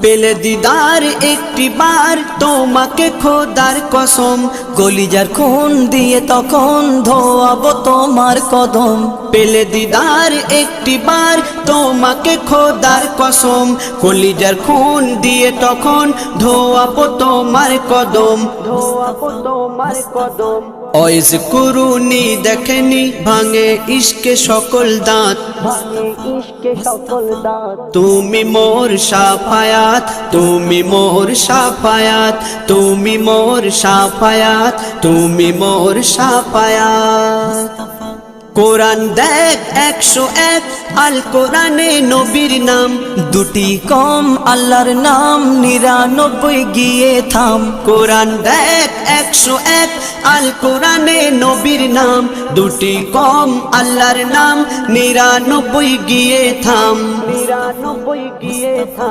পেলে দিদার একটি বার তোমাকে খোদার কসম, কলিজার খুন দিয়ে তখন ধোয়াবো তোমার কদম। পেলে দিদার একটি বার তোমাকে খোদার কসম, কলিজার খুন দিয়ে তখন ধোয়াবো তোমার কদম, ধোয়াবো তোমার কদম। ওয়াইজ কুরুনি দেখেনি ভাঙে ইশকে সকল দাঁত, তুমি মোর শাফায়াত, তুমি মোর শাফায়াত, তুমি মোর শাফায়াত, তুমি মোর শাফায়াত। কোরআন দেখ 101 আল কোরআনে নবীর নাম, দুটি কম আল্লাহর নাম 99 গিয়ে থাম। কোরআন দেখ 101 আল কোরআনে নবীর নাম, দুটি কম আল্লাহর নাম 99 গিয়ে থাম, 99 গিয়ে থাম।